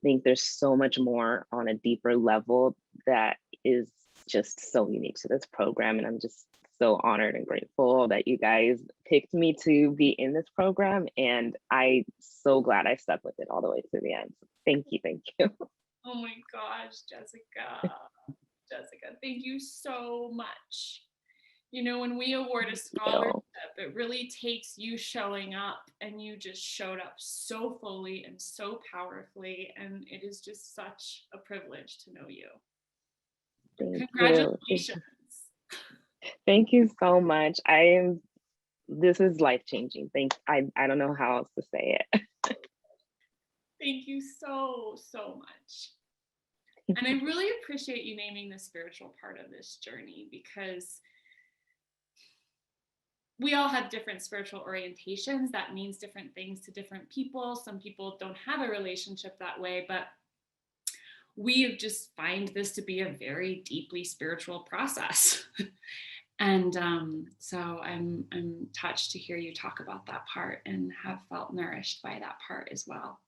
think there's so much more on a deeper level that is just so unique to this program. And I'm just so honored and grateful that you guys picked me to be in this program. And I'm so glad I stuck with it all the way to the end. So thank you. Oh my gosh, Jessica, thank you so much. You know, when we award a scholarship, it really takes you showing up, and you just showed up so fully and so powerfully. And it is just such a privilege to know you. Congratulations. Thank you so much. This is life-changing. I don't know how else to say it. Thank you so much. And I really appreciate you naming the spiritual part of this journey, because we all have different spiritual orientations. That means different things to different people. Some people don't have a relationship that way, but we just find this to be a very deeply spiritual process. And so I'm touched to hear you talk about that part and have felt nourished by that part as well.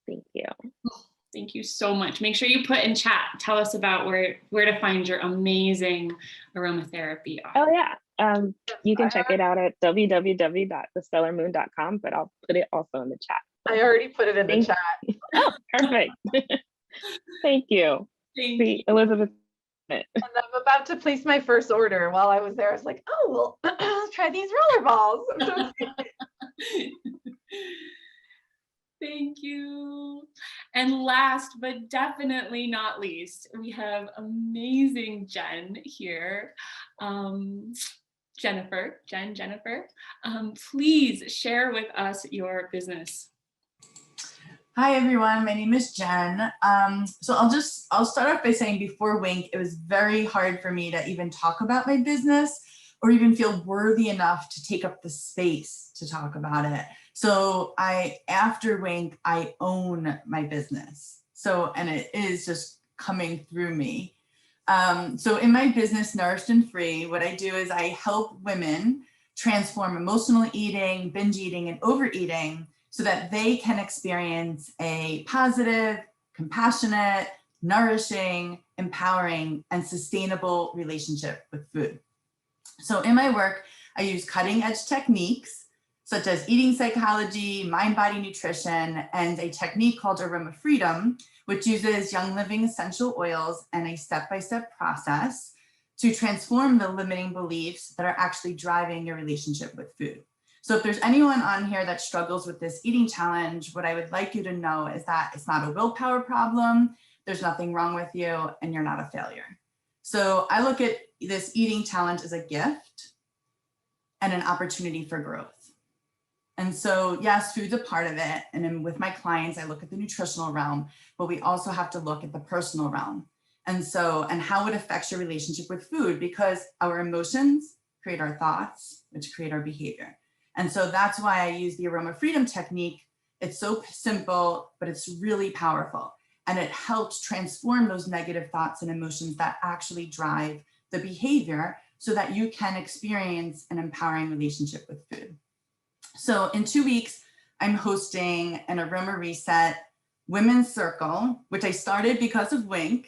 Thank you. Thank you so much. Make sure you put in chat, tell us about where to find your amazing aromatherapy offer. Oh yeah. You can check it out at www.thestellarmoon.com, but I'll put it also in the chat. I already put it in the chat. Oh, perfect. Thank you. Thank you. Elizabeth. And I'm about to place my first order. While I was there, I was like, oh, well, I'll try these roller balls. I'm so excited. Thank you. And last but definitely not least, we have amazing Jen here. Jennifer, please share with us your business. Hi everyone, my name is Jen. So I'll start off by saying, before WINC, it was very hard for me to even talk about my business or even feel worthy enough to take up the space to talk about it. So after WINC, I own my business. So, and it is just coming through me. So in my business, Nourished and Free, what I do is I help women transform emotional eating, binge eating, and overeating so that they can experience a positive, compassionate, nourishing, empowering, and sustainable relationship with food. So in my work, I use cutting-edge techniques such as eating psychology, mind-body nutrition, and a technique called Aroma Freedom, which uses Young Living essential oils and a step-by-step process to transform the limiting beliefs that are actually driving your relationship with food. So if there's anyone on here that struggles with this eating challenge, what I would like you to know is that it's not a willpower problem, there's nothing wrong with you, and you're not a failure. So I look at this eating challenge as a gift and an opportunity for growth. And so yes, food's a part of it. And then with my clients, I look at the nutritional realm, but we also have to look at the personal realm. And how it affects your relationship with food, because our emotions create our thoughts, which create our behavior. And so that's why I use the Aroma Freedom technique. It's so simple, but it's really powerful. And it helps transform those negative thoughts and emotions that actually drive the behavior so that you can experience an empowering relationship with food. So in 2 weeks, I'm hosting an Aroma Reset Women's Circle, which I started because of WINC.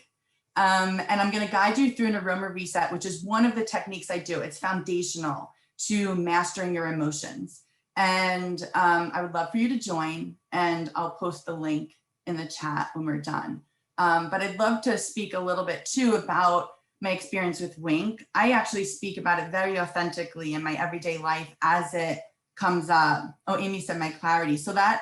And I'm going to guide you through an Aroma Reset, which is one of the techniques I do. It's foundational to mastering your emotions. And I would love for you to join, and I'll post the link in the chat when we're done. But I'd love to speak a little bit too about my experience with WINC. I actually speak about it very authentically in my everyday life as it comes up. Oh, Amy said my clarity. So that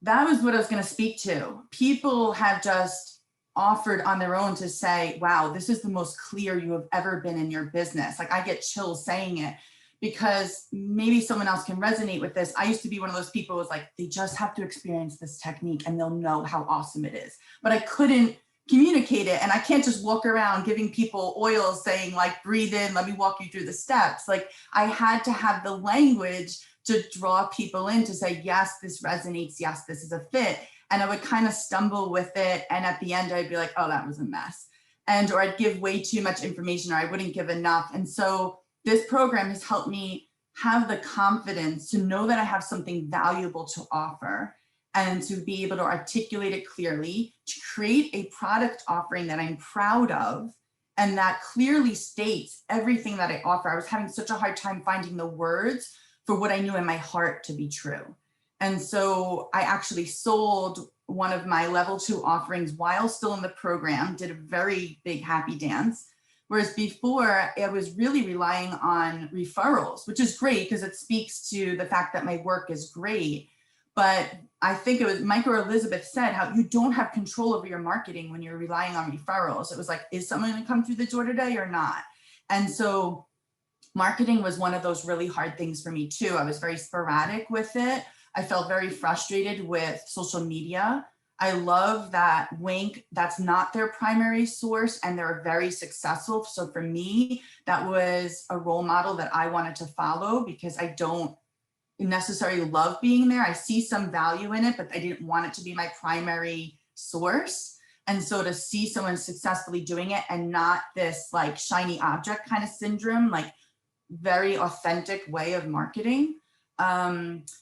was what I was going to speak to. People have just offered on their own to say, wow, this is the most clear you have ever been in your business. Like, I get chills saying it, because maybe someone else can resonate with this. I used to be one of those people who was like, they just have to experience this technique and they'll know how awesome it is. But I couldn't communicate it. And I can't just walk around giving people oils saying like, breathe in, let me walk you through the steps. Like, I had to have the language to draw people in to say, yes, this resonates. Yes, this is a fit. And I would kind of stumble with it. And at the end, I'd be like, oh, that was a mess. Or I'd give way too much information, or I wouldn't give enough. And so this program has helped me have the confidence to know that I have something valuable to offer, and to be able to articulate it clearly, to create a product offering that I'm proud of, and that clearly states everything that I offer. I was having such a hard time finding the words for what I knew in my heart to be true. And so I actually sold one of my level 2 offerings while still in the program, did a very big happy dance. Whereas before, I was really relying on referrals, which is great because it speaks to the fact that my work is great. But I think it was Mike or Elizabeth said how you don't have control over your marketing when you're relying on referrals. It was like, is someone going to come through the door today or not? And so marketing was one of those really hard things for me too. I was very sporadic with it. I felt very frustrated with social media. I love that WINC, that's not their primary source, and they're very successful. So for me, that was a role model that I wanted to follow, because I don't necessarily love being there. I see some value in it, but I didn't want it to be my primary source. And so to see someone successfully doing it, and not this like shiny object kind of syndrome, like very authentic way of marketing.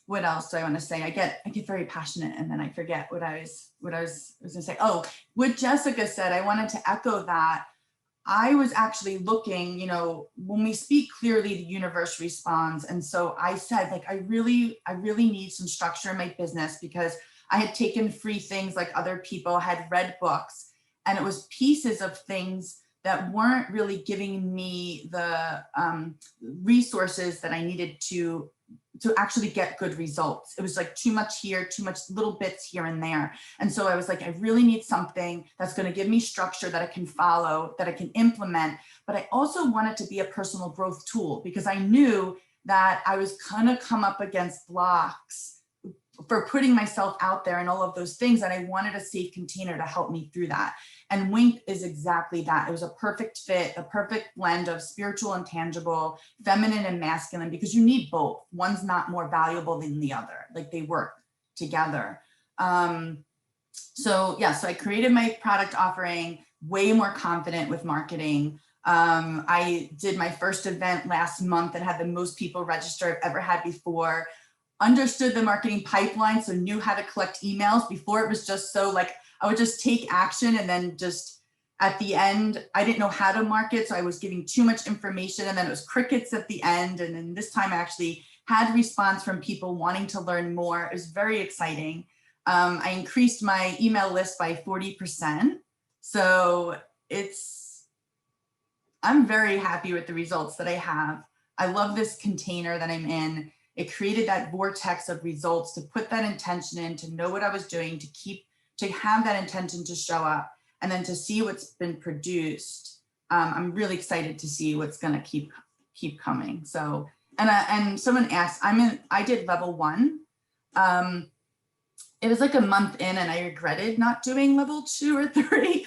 What else do I want to say? I get very passionate, and then I forget what I was going to say. Oh, what Jessica said, I wanted to echo that. I was actually looking, when we speak clearly, the universe responds. And so I said, like, I really need some structure in my business, because I had taken free things like other people, had read books, and it was pieces of things that weren't really giving me the resources that I needed to actually get good results. It was like too much here, too much little bits here and there. And so I was like, I really need something that's going to give me structure that I can follow, that I can implement. But I also wanted to be a personal growth tool, because I knew that I was going to come up against blocks for putting myself out there and all of those things. And I wanted a safe container to help me through that. And WINC is exactly that. It was a perfect fit, a perfect blend of spiritual and tangible, feminine and masculine, because you need both. One's not more valuable than the other. Like, they work together. So I created my product offering, way more confident with marketing. I did my first event last month that had the most people register I've ever had before. Understood the marketing pipeline, so knew how to collect emails. Before, it was just so like, I would just take action, and then just at the end, I didn't know how to market. So I was giving too much information, and then it was crickets at the end. And then this time I actually had response from people wanting to learn more. It was very exciting. I increased my email list by 40%. So I'm very happy with the results that I have. I love this container that I'm in. It created that vortex of results, to put that intention in, to know what I was doing, to have that intention to show up, and then to see what's been produced. I'm really excited to see what's going to keep coming. So, and someone asked, I did level 1. It was like a month in, and I regretted not doing level 2 or 3.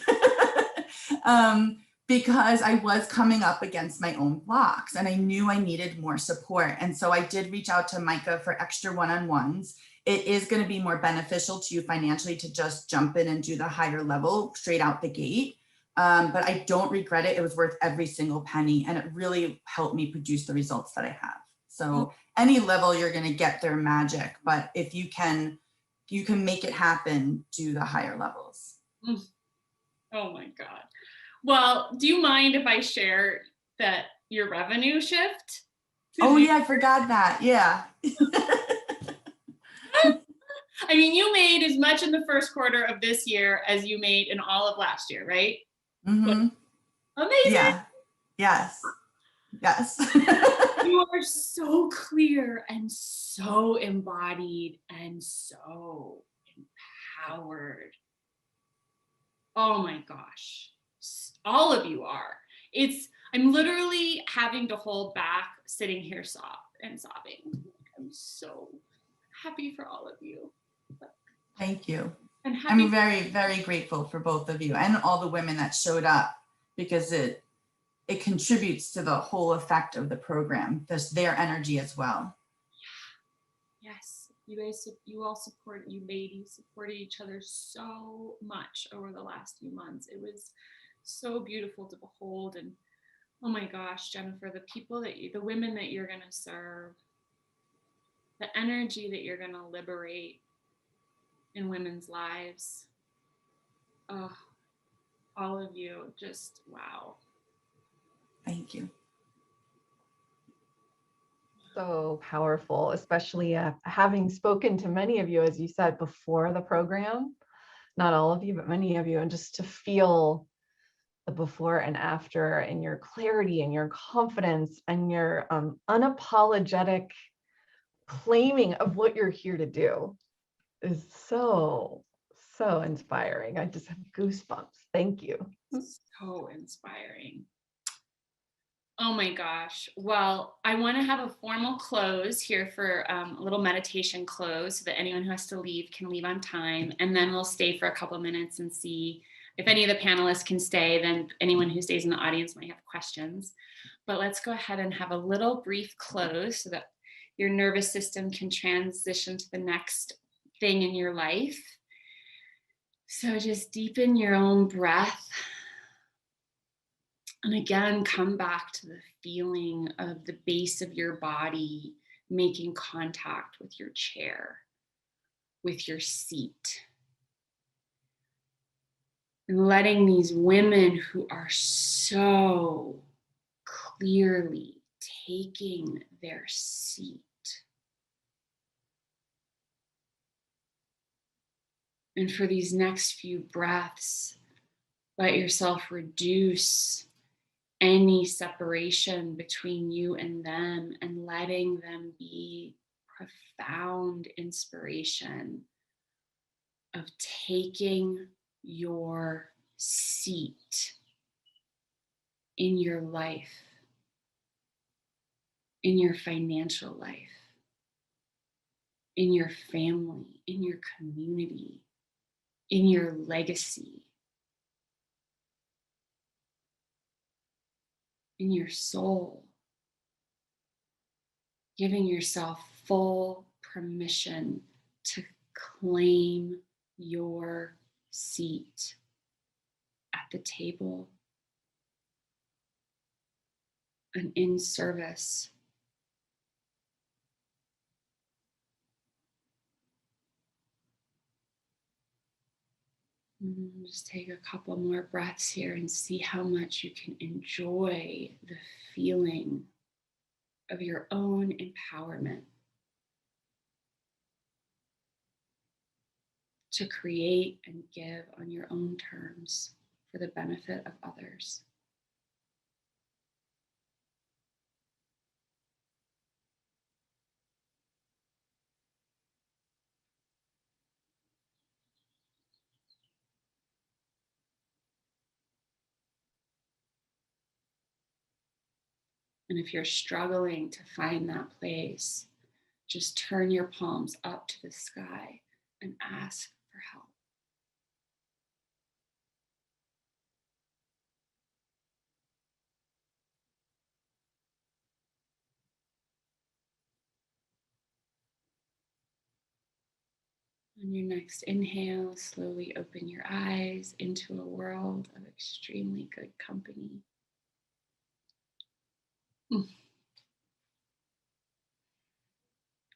Because I was coming up against my own blocks, and I knew I needed more support. And so I did reach out to Micah for extra one-on-ones. It is going to be more beneficial to you financially to just jump in and do the higher level straight out the gate. But I don't regret it. It was worth every single penny, and it really helped me produce the results that I have. So any level, you're going to get their magic, but if you can make it happen, do the higher levels. Oh my God. Well, do you mind if I share that your revenue shift? Oh yeah, I forgot that. Yeah. I mean, you made as much in the first quarter of this year as you made in all of last year, right? Mm-hmm. Amazing. Yeah. Yes. Yes. You are so clear and so embodied and so empowered. Oh my gosh. All of you are. I'm literally having to hold back sitting here sobbing. I'm so happy for all of you. Thank you. And happy I'm very, very grateful for both of you and all the women that showed up, because it contributes to the whole effect of the program. There's their energy as well. Yes, you all support, you ladies supported each other so much over the last few months. It was so beautiful to behold. And oh my gosh, Jennifer, the women that you're going to serve, the energy that you're going to liberate in women's lives. Oh, all of you, just wow. Thank you. So powerful, especially having spoken to many of you, as you said, before the program, not all of you, but many of you, and just to feel the before and after, and your clarity and your confidence and your unapologetic claiming of what you're here to do is so, so inspiring. I just have goosebumps. Thank you. So inspiring. Oh my gosh. Well, I want to have a formal close here for a little meditation close so that anyone who has to leave can leave on time. And then we'll stay for a couple of minutes and see if any of the panelists can stay. Then anyone who stays in the audience might have questions. But let's go ahead and have a little brief close so that your nervous system can transition to the next thing in your life. So just deepen your own breath. And again, come back to the feeling of the base of your body making contact with your chair, with your seat. And letting these women who are so clearly taking their seat. And for these next few breaths, let yourself reduce any separation between you and them, and letting them be profound inspiration of taking your seat in your life, in your financial life, in your family, in your community, in your legacy, in your soul. Giving yourself full permission to claim your seat at the table and in service. And just take a couple more breaths here and see how much you can enjoy the feeling of your own empowerment to create and give on your own terms for the benefit of others. And if you're struggling to find that place, just turn your palms up to the sky and ask for help. On your next inhale, slowly open your eyes into a world of extremely good company.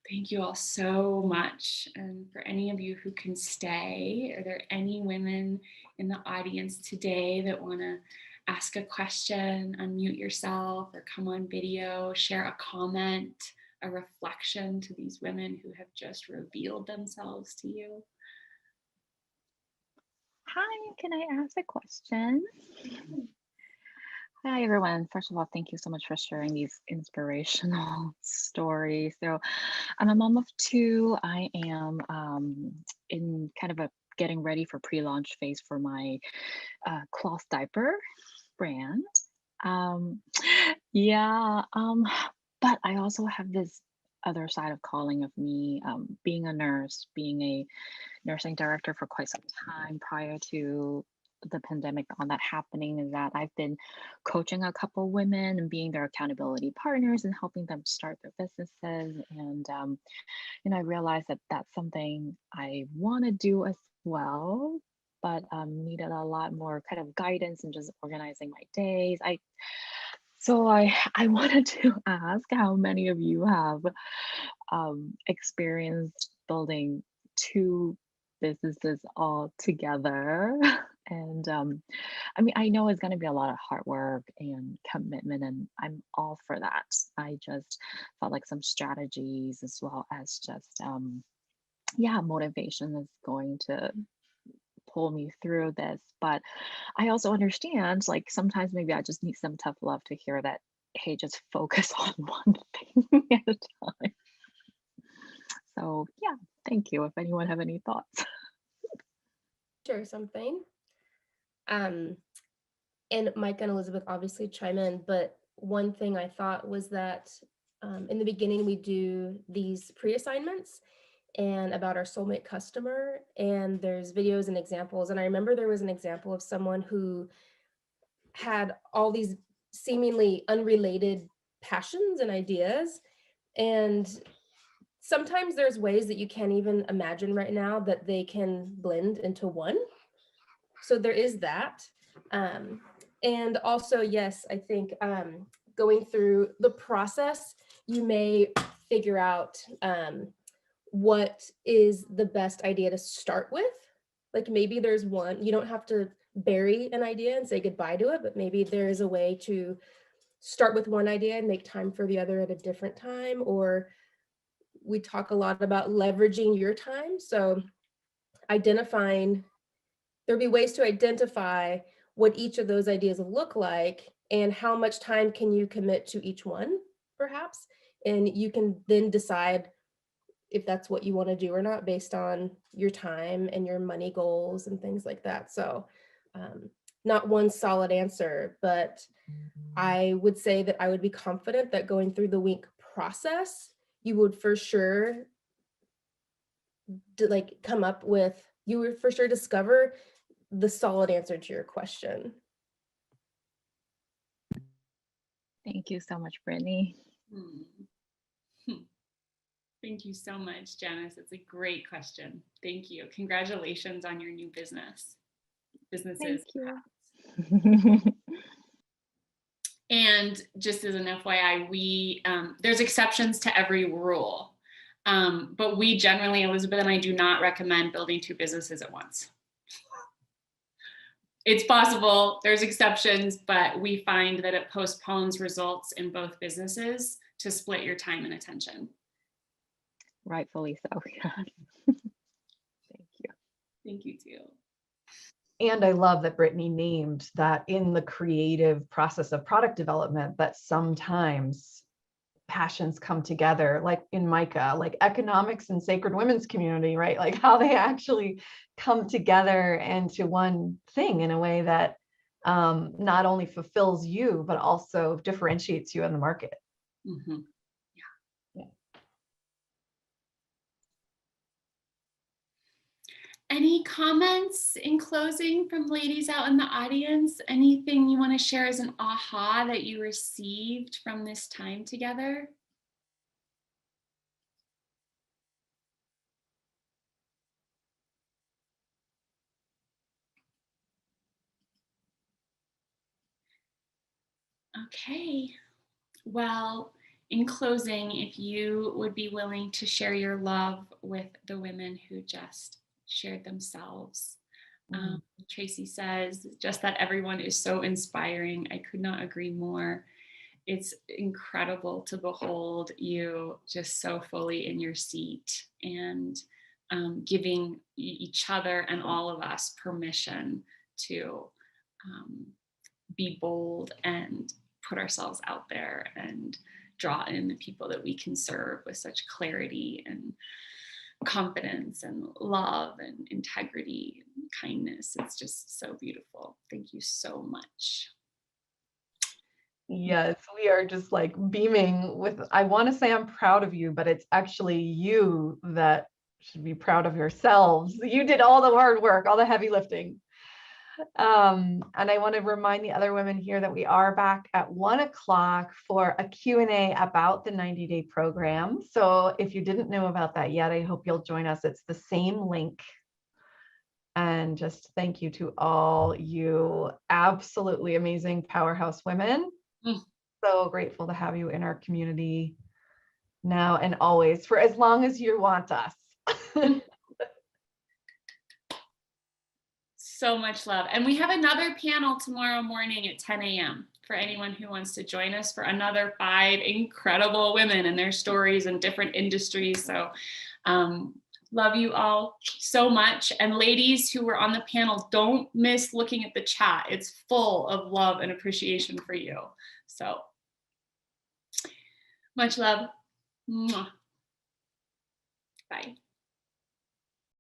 Thank you all so much. And for any of you who can stay, are there any women in the audience today that want to ask a question, unmute yourself, or come on video, share a comment, a reflection to these women who have just revealed themselves to you? Hi, can I ask a question? Hi, everyone. First of all, thank you so much for sharing these inspirational stories. So, I'm a mom of two. I am in kind of a getting ready for pre-launch phase for my cloth diaper brand. Um, yeah, but I also have this other side of calling of me being a nurse, being a nursing director for quite some time prior to the pandemic, on that happening, is that I've been coaching a couple women and being their accountability partners and helping them start their businesses. And I realized that that's something I want to do as well, but needed a lot more kind of guidance and just organizing my days. I wanted to ask how many of you have experienced building two businesses all together. And I mean, I know it's going to be a lot of hard work and commitment, and I'm all for that. I just felt like some strategies as well as just, yeah, motivation is going to pull me through this. But I also understand, like, sometimes maybe I just need some tough love to hear that, hey, just focus on one thing at a time. So yeah, thank you. If anyone have any thoughts. Share something. And Mike and Elizabeth obviously chime in, but one thing I thought was that in the beginning we do these pre-assignments and about our soulmate customer, and there's videos and examples. And I remember there was an example of someone who had all these seemingly unrelated passions and ideas. And sometimes there's ways that you can't even imagine right now that they can blend into one. So there is that. And also, yes, I think going through the process, you may figure out what is the best idea to start with. Like maybe there's one, you don't have to bury an idea and say goodbye to it, but maybe there is a way to start with one idea and make time for the other at a different time. Or we talk a lot about leveraging your time. So there'll be ways to identify what each of those ideas look like and how much time can you commit to each one, perhaps. And you can then decide if that's what you want to do or not based on your time and your money goals and things like that. So not one solid answer, but I would say that I would be confident that going through the WINC process, you would for sure you would for sure discover the solid answer to your question. Thank you so much, Brittany. Thank you so much, Janice. It's a great question. Thank you. Congratulations on your new businesses. Thank you. And just as an FYI, there's exceptions to every rule. But we generally, Elizabeth and I, do not recommend building two businesses at once. It's possible, there's exceptions, but we find that it postpones results in both businesses to split your time and attention. Rightfully so. Yeah. Thank you. Thank you too. And I love that Brittany named that in the creative process of product development, that sometimes passions come together, like in Micah, like economics and sacred women's community, right? Like how they actually come together into one thing in a way that not only fulfills you, but also differentiates you in the market. Mm-hmm. Any comments in closing from ladies out in the audience? Anything you want to share as an aha that you received from this time together? Okay, well, in closing, if you would be willing to share your love with the women who just shared themselves, Tracy says, just that everyone is so inspiring. I could not agree more. It's incredible to behold you just so fully in your seat and giving each other and all of us permission to be bold and put ourselves out there and draw in the people that we can serve with such clarity and confidence and love and integrity and kindness. It's just so beautiful. Thank you so much. Yes, we are just like beaming with, I want to say I'm proud of you, but it's actually you that should be proud of yourselves. You did all the hard work, all the heavy lifting. And I want to remind the other women here that we are back at 1 o'clock for a Q&A about the 90-day program. So if you didn't know about that yet, I hope you'll join us. It's the same link. And just thank you to all you absolutely amazing powerhouse women. So grateful to have you in our community now and always for as long as you want us. So much love. And we have another panel tomorrow morning at 10 a.m. for anyone who wants to join us for another 5 incredible women and their stories in different industries. So love you all so much. And ladies who were on the panel, don't miss looking at the chat. It's full of love and appreciation for you. So much love. Mwah. Bye.